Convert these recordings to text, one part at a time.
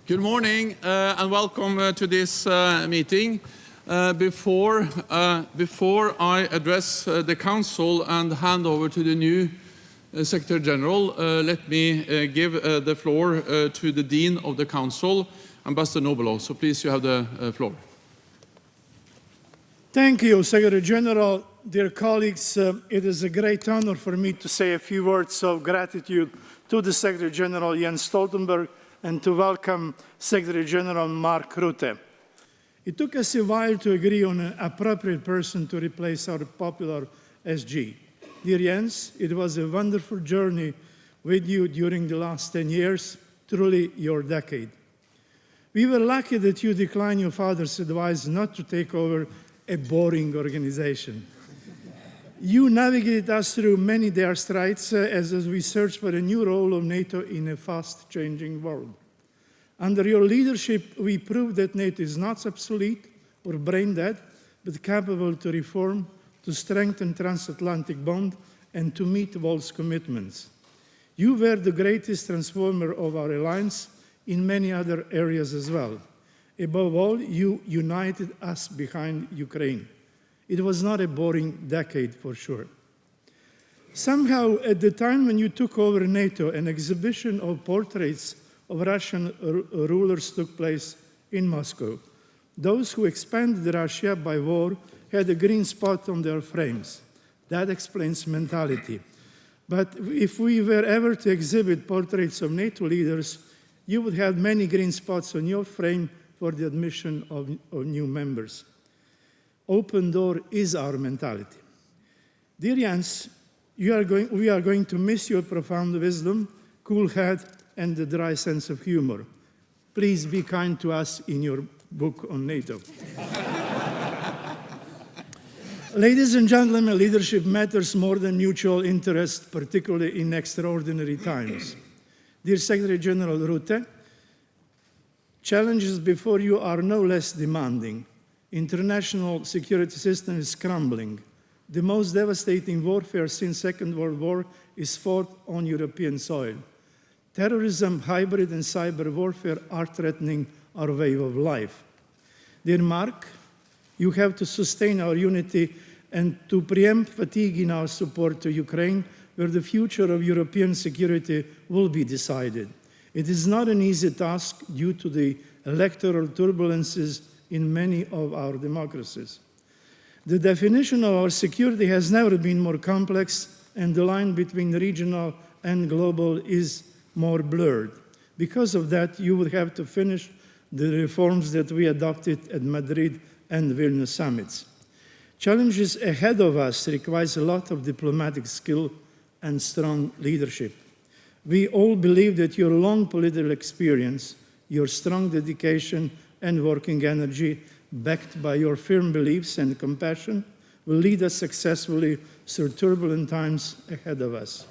Good morning and welcome to this meeting. Before I address the Council and hand over to the new Secretary General, let me give the floor to the Dean of the Council, Ambassador Nobelo. So please, you have the floor. Thank you, Secretary General. Dear colleagues, it is a great honor for me to say a few words of gratitude to the Secretary General Jens Stoltenberg and to welcome Secretary General Mark Rutte. It took us a while to agree on an appropriate person to replace our popular SG. Dear Jens, it was a wonderful journey with you during the last 10 years, truly your decade. We were lucky that you declined your father's advice not to take over a boring organization. You navigated us through many dire straits as we searched for a new role of NATO in a fast-changing world. Under your leadership, we proved that NATO is not obsolete or brain-dead, but capable to reform, to strengthen transatlantic bond, and to meet world's commitments. You were the greatest transformer of our alliance in many other areas as well. Above all, you united us behind Ukraine. It was not a boring decade, for sure. Somehow, at the time when you took over NATO, an exhibition of portraits of Russian rulers took place in Moscow. Those who expanded Russia by war had a green spot on their frames. That explains mentality. But if we were ever to exhibit portraits of NATO leaders, you would have many green spots on your frame for the admission of new members. Open door is our mentality. Dear Jens, we are going to miss your profound wisdom, cool head, and the dry sense of humor. Please be kind to us in your book on NATO. Ladies and gentlemen, leadership matters more than mutual interest, particularly in extraordinary times. Dear Secretary General Rutte, challenges before you are no less demanding. International security system is crumbling. The most devastating warfare since Second World War is fought on European soil. Terrorism, hybrid and cyber warfare are threatening our way of life. Dear Mark, you have to sustain our unity and to preempt fatigue in our support to Ukraine, where the future of European security will be decided. It is not an easy task due to the electoral turbulences in many of our democracies. The definition of our security has never been more complex, and the line between regional and global is more blurred. Because of that, you would have to finish the reforms that we adopted at Madrid and Vilnius summits. Challenges ahead of us requires a lot of diplomatic skill and strong leadership. We all believe that your long political experience, your strong dedication and working energy, backed by your firm beliefs and compassion, will lead us successfully through turbulent times ahead of us.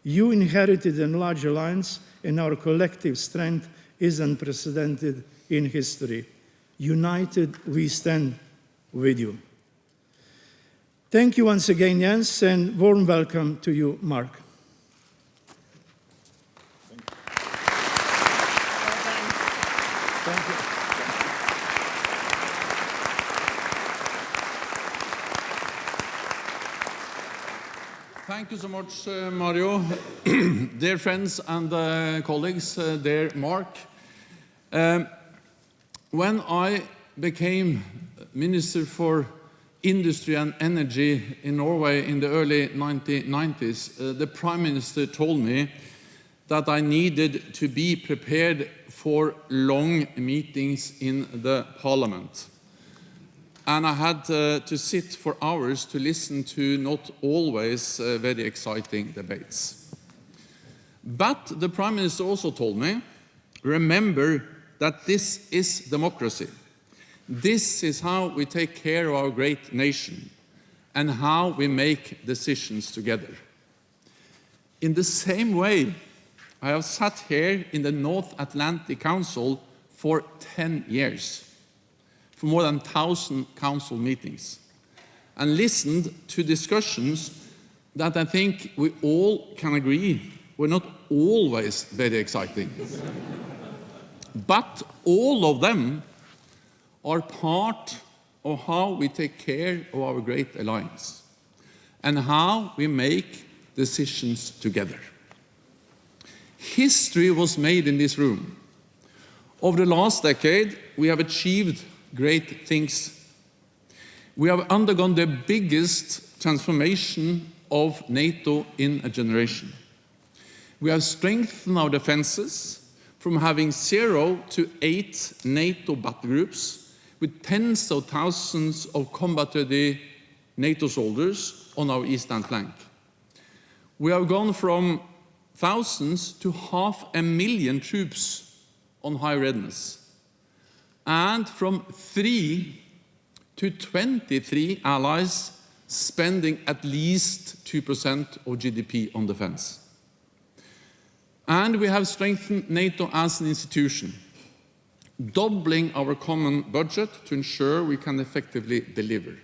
You inherited a large alliance, and our collective strength is unprecedented in history. United, we stand with you. Thank you once again, Jens, and warm welcome to you, Mark. Thank you. Thank you so much, Mario. Dear friends and colleagues, dear Mark. When I became Minister for Industry and Energy in Norway in the early 1990s, the Prime Minister told me that I needed to be prepared for long meetings in the Parliament. And I had to sit for hours to listen to not always very exciting debates. But the Prime Minister also told me, remember that this is democracy. This is how we take care of our great nation and how we make decisions together. In the same way, I have sat here in the North Atlantic Council for 10 years. For more than 1,000 council meetings, and listened to discussions that I think we all can agree were not always very exciting. But all of them are part of how we take care of our great alliance and how we make decisions together. History was made in this room. Over the last decade, we have achieved great things. We have undergone the biggest transformation of NATO in a generation. We have strengthened our defenses from having 0 to 8 NATO battle groups with tens of thousands of combat-ready NATO soldiers on our eastern flank. We have gone from thousands to 500,000 troops on high readiness, and from 3 to 23 allies spending at least 2% of GDP on defense. And we have strengthened NATO as an institution, doubling our common budget to ensure we can effectively deliver.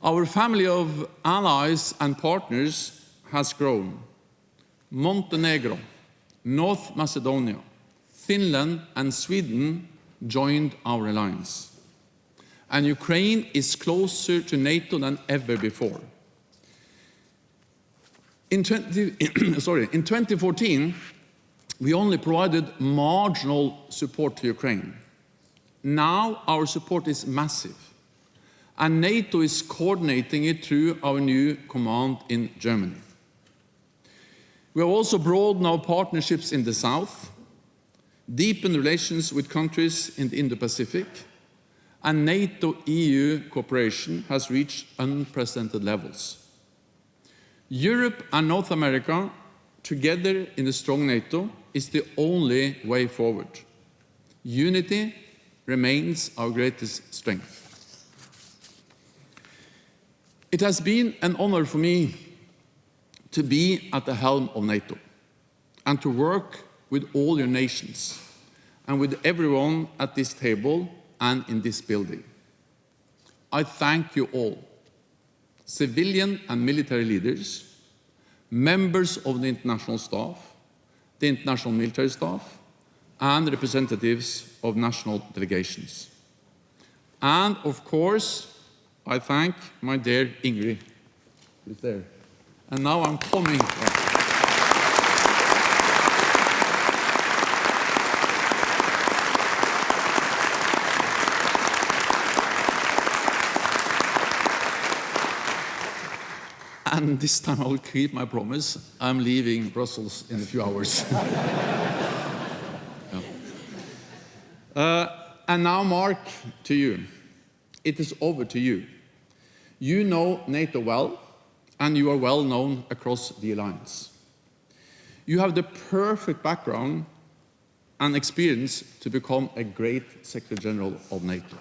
Our family of allies and partners has grown. Montenegro, North Macedonia, Finland and Sweden joined our alliance. And Ukraine is closer to NATO than ever before. In 2014, we only provided marginal support to Ukraine. Now our support is massive, and NATO is coordinating it through our new command in Germany. We have also broadened our partnerships in the south, deepened relations with countries in the Indo-Pacific, and NATO-EU cooperation has reached unprecedented levels. Europe and North America, together in a strong NATO, is the only way forward. Unity remains our greatest strength. It has been an honor for me to be at the helm of NATO and to work with all your nations and with everyone at this table and in this building. I thank you all, civilian and military leaders, members of the international staff, the international military staff, and representatives of national delegations. And of course, I thank my dear Ingrid, who's there. And now I'm coming. And this time I will keep my promise. I'm leaving Brussels in a few hours. And now, Mark, to you. It is over to you. You know NATO well, and you are well known across the alliance. You have the perfect background and experience to become a great Secretary General of NATO.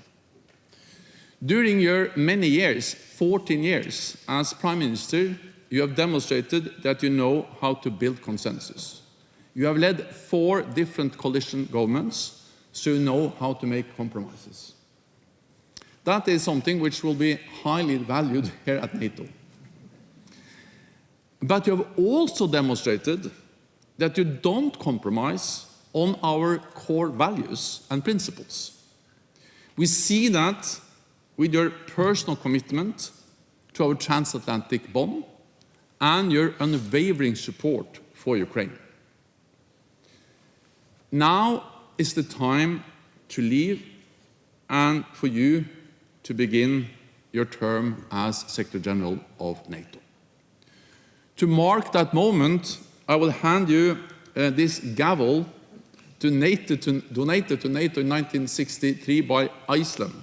During your many years, 14 years, as Prime Minister, you have demonstrated that you know how to build consensus. You have led 4 different coalition governments, so you know how to make compromises. That is something which will be highly valued here at NATO. But you have also demonstrated that you don't compromise on our core values and principles. We see that with your personal commitment to our transatlantic bond and your unwavering support for Ukraine. Now is the time to leave and for you to begin your term as Secretary General of NATO. To mark that moment, I will hand you this gavel donated to NATO in 1963 by Iceland.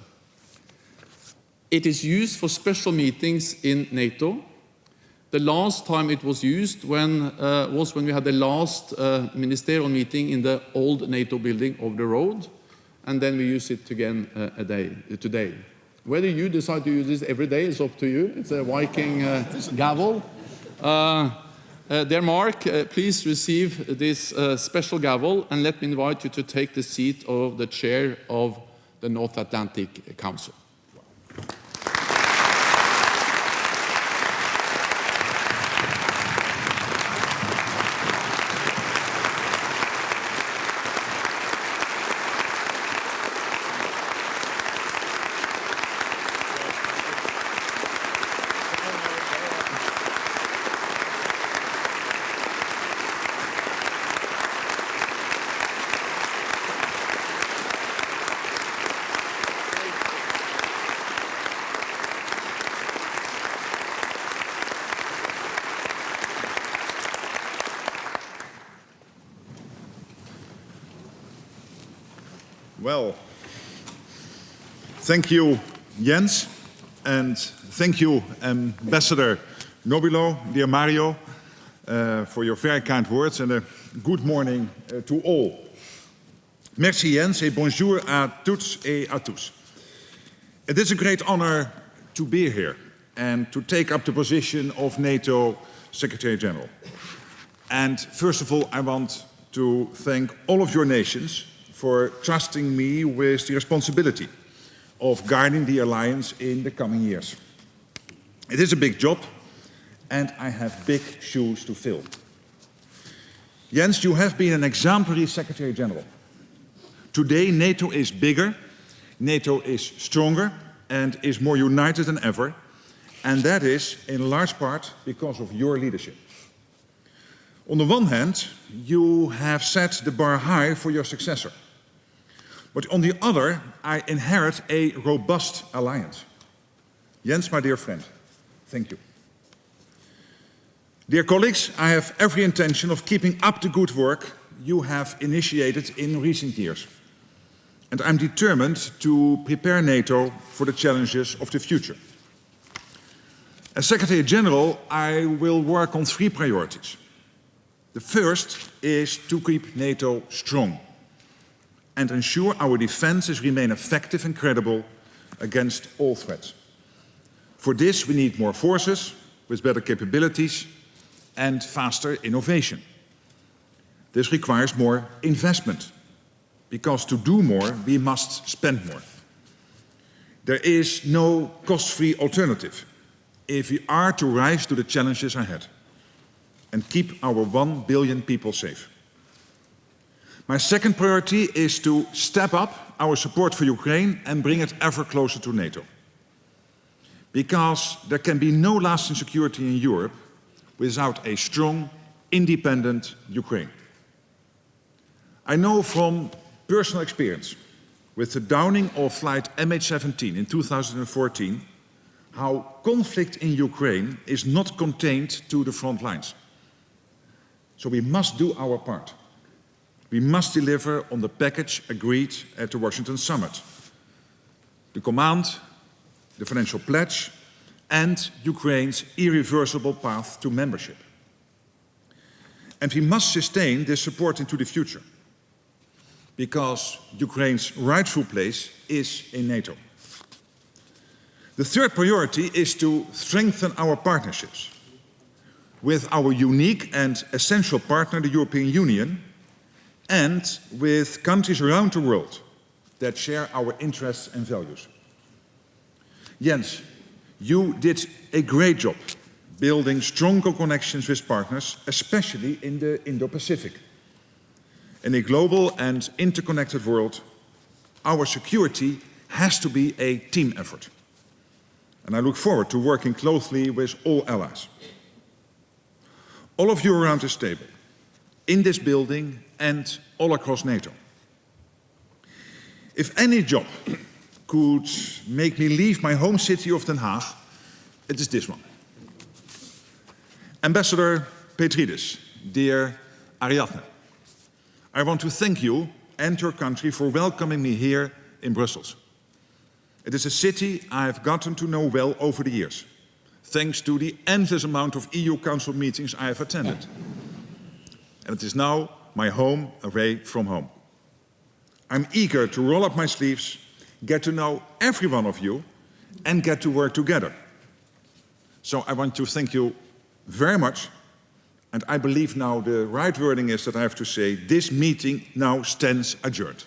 It is used for special meetings in NATO. The last time it was used was when we had the last ministerial meeting in the old NATO building over the road, and then we use it again today. Whether you decide to use this every day is up to you. It's a Viking gavel. Dear Mark, please receive this special gavel, and let me invite you to take the seat of the chair of the North Atlantic Council. Well, thank you, Jens, and thank you, Ambassador Nobilo, dear Mario, for your very kind words, and a good morning to all. Merci, Jens, et bonjour à toutes et à tous. It is a great honor to be here and to take up the position of NATO Secretary General. And first of all, I want to thank all of your nations for trusting me with the responsibility of guiding the alliance in the coming years. It is a big job, and I have big shoes to fill. Jens, you have been an exemplary Secretary General. Today, NATO is bigger, NATO is stronger, and is more united than ever, and that is in large part because of your leadership. On the one hand, you have set the bar high for your successor. But on the other, I inherit a robust alliance. Jens, my dear friend, thank you. Dear colleagues, I have every intention of keeping up the good work you have initiated in recent years. And I'm determined to prepare NATO for the challenges of the future. As Secretary General, I will work on 3 priorities. The first is to keep NATO strong and ensure our defenses remain effective and credible against all threats. For this, we need more forces with better capabilities and faster innovation. This requires more investment, because to do more, we must spend more. There is no cost-free alternative if we are to rise to the challenges ahead and keep our 1 billion people safe. My second priority is to step up our support for Ukraine and bring it ever closer to NATO. Because there can be no lasting security in Europe without a strong, independent Ukraine. I know from personal experience with the downing of flight MH17 in 2014 how conflict in Ukraine is not contained to the front lines. So we must do our part. We must deliver on the package agreed at the Washington summit. The command, the financial pledge, and Ukraine's irreversible path to membership. And we must sustain this support into the future, because Ukraine's rightful place is in NATO. The third priority is to strengthen our partnerships with our unique and essential partner, the European Union, and with countries around the world that share our interests and values. Jens, you did a great job building stronger connections with partners, especially in the Indo-Pacific. In a global and interconnected world, our security has to be a team effort. And I look forward to working closely with all allies. All of you around this table, in this building and all across NATO. If any job could make me leave my home city of Den Haag, it is this one. Ambassador Petrides, dear Ariadne, I want to thank you and your country for welcoming me here in Brussels. It is a city I have gotten to know well over the years, thanks to the endless amount of EU Council meetings I have attended. And it is now my home away from home. I'm eager to roll up my sleeves, get to know every one of you, and get to work together. So I want to thank you very much. And I believe now the right wording is that I have to say, this meeting now stands adjourned.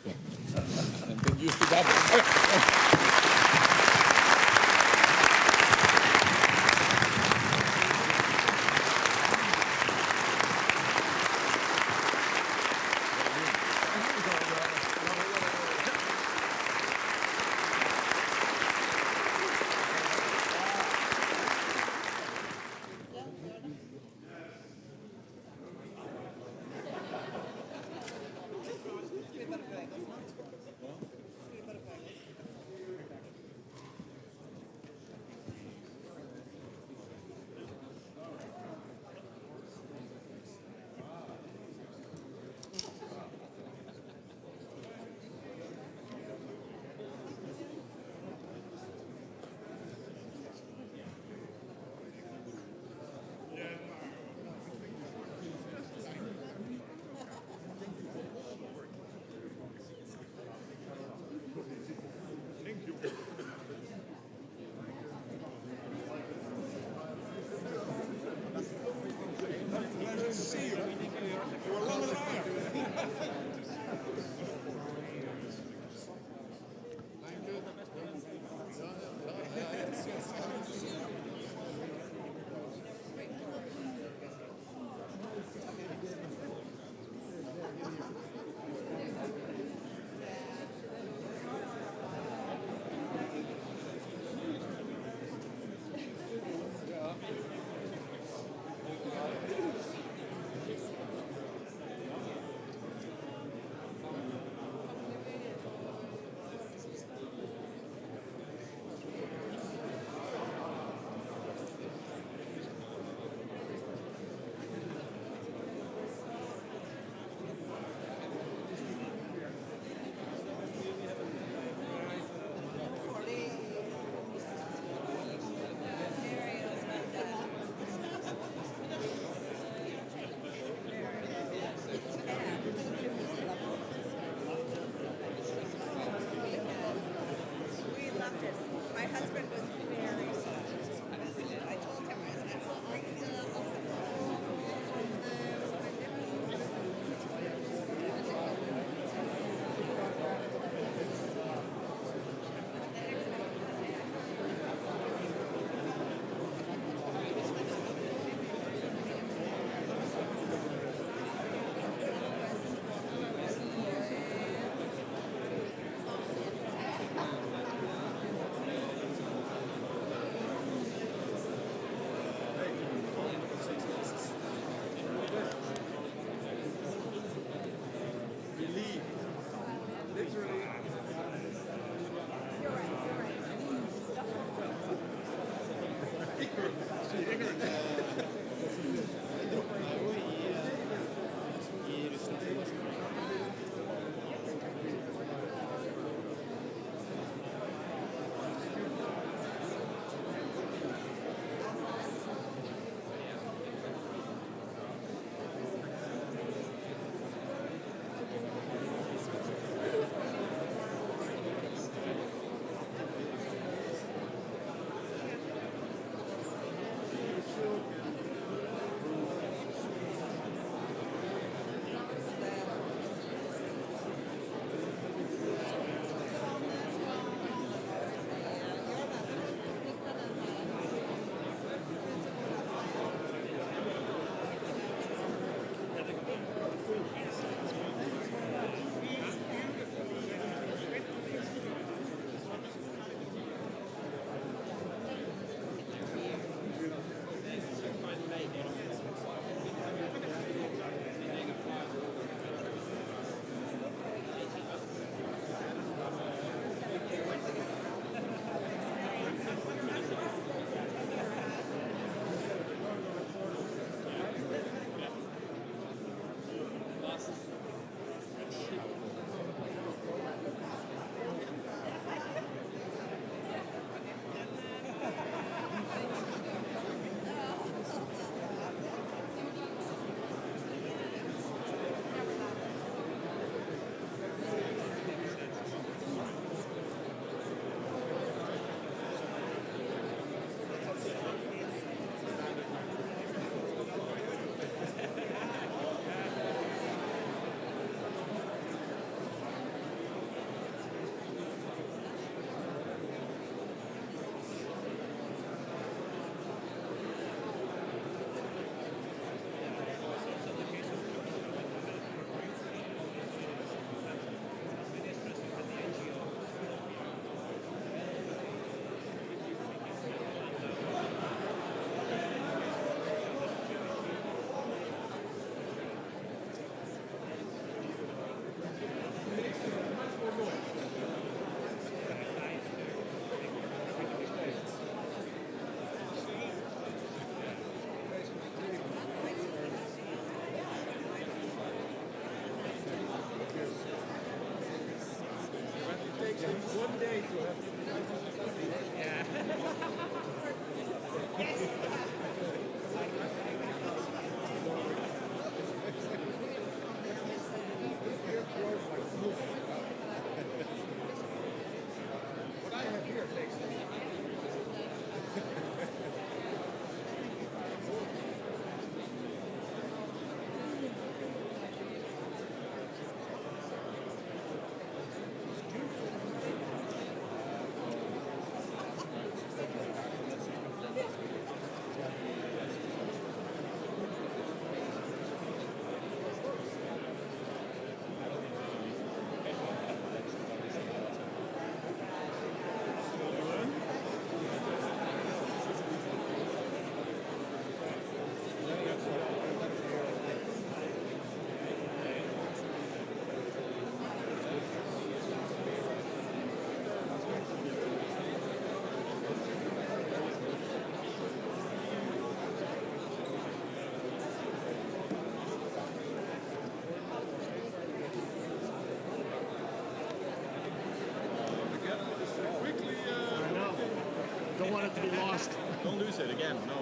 lose it again. No.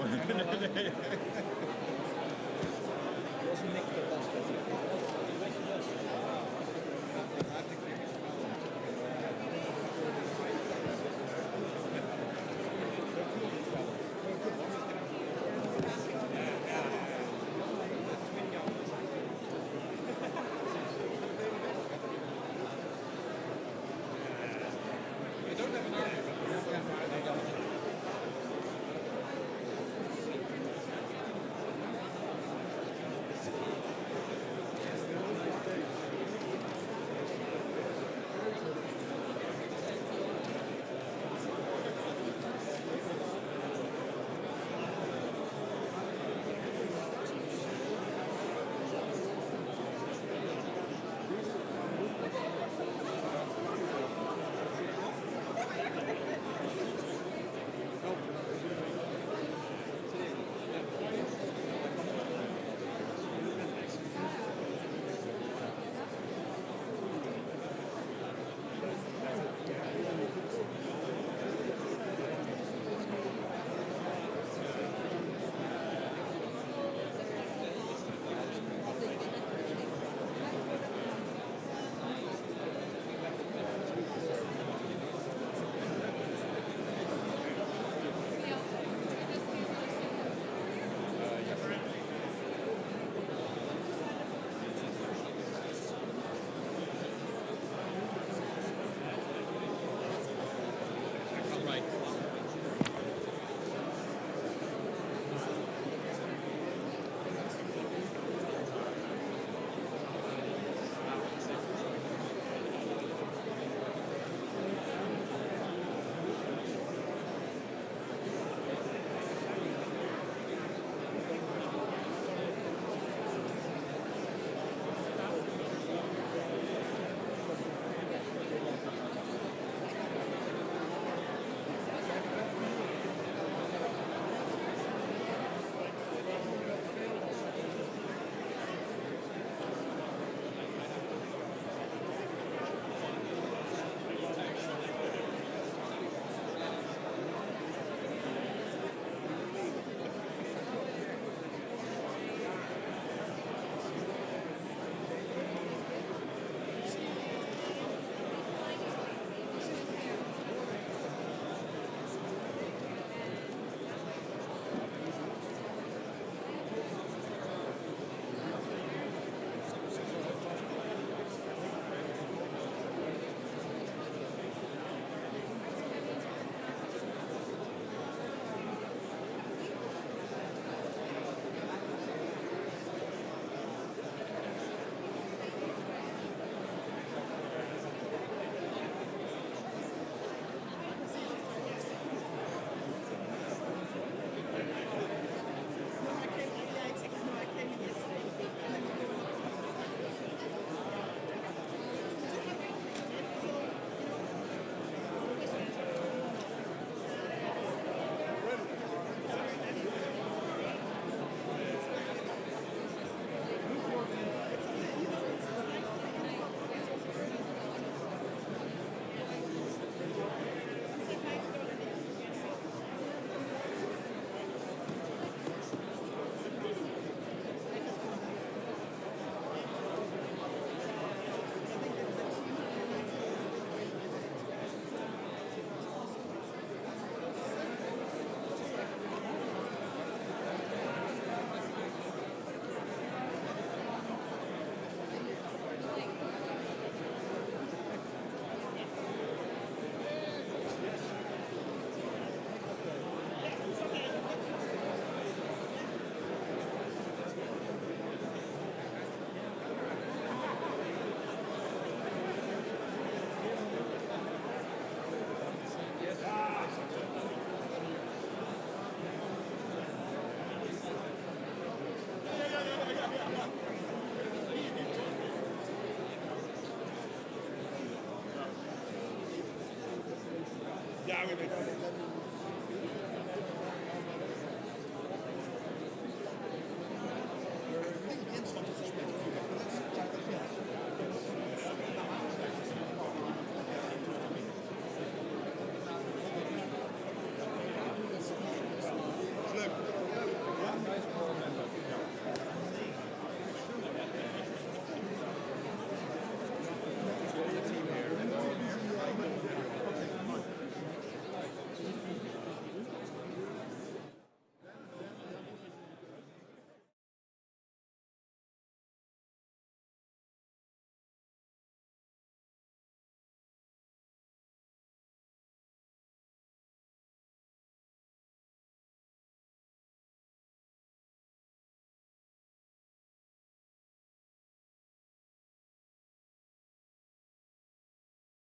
Ja, we weten.